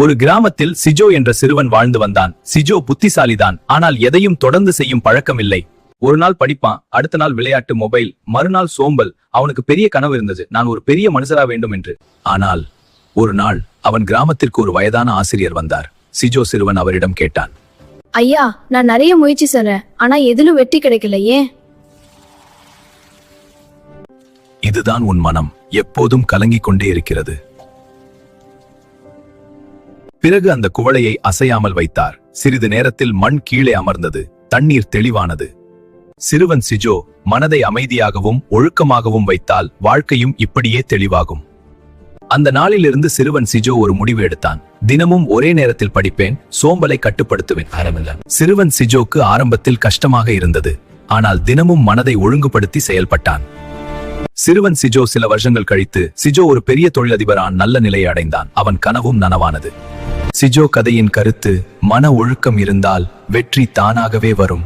ஒரு கிராமத்தில் சிஜோ என்ற சிறுவன் வாழ்ந்து வந்தான். சிஜோ புத்திசாலிதான், ஆனால் எதையும் தொடர்ந்து செய்யும் பழக்கம் இல்லை. ஒரு நாள் படிப்பான், அடுத்த நாள் விளையாட்டு, மொபைல், மறுநாள் சோம்பல். அவனுக்கு பெரிய கனவு இருந்தது, நான் ஒரு பெரிய மனுஷரா வேண்டும் என்று. ஆனால் ஒரு நாள் அவன் கிராமத்திற்கு ஒரு வயதான ஆசிரியர் வந்தார். சிஜோ சிறுவன் அவரிடம் கேட்டான், ஐயா, நான் நிறைய முயற்சி செய்றேன், ஆனா எதிலும் வெற்றி கிடைக்கலையே. இதுதான் உன் மனம், எப்போதும் கலங்கிக் கொண்டே இருக்கிறது. பிறகு அந்த குவளையை அசையாமல் வைத்தார். சிறிது நேரத்தில் மண் கீழே அமர்ந்தது, தண்ணீர் தெளிவானது. சிறுவன் சிஜோ, மனதை அமைதியாகவும் ஒழுக்கமாகவும் வைத்தால் வாழ்க்கையும் இப்படியே தெளிவாகும். அந்த நாளிலிருந்து சிறுவன் சிஜோ ஒரு முடிவு எடுத்தான். தினமும் ஒரே நேரத்தில் படிப்பேன், சோம்பலை கட்டுப்படுத்துவேன். சிறுவன் சிஜோக்கு ஆரம்பத்தில் கஷ்டமாக இருந்தது, ஆனால் தினமும் மனதை ஒழுங்குபடுத்தி செயல்பட்டான். சிறுவன் சிஜோ சில வருஷங்கள் கழித்து சிஜோ ஒரு பெரிய தொழிலதிபரான் நல்ல நிலையை அடைந்தான். அவன் கனவும் நனவானது. சிஜோ கதையின் கருத்து: மன ஒழுக்கம் இருந்தால் வெற்றி தானாகவே வரும்.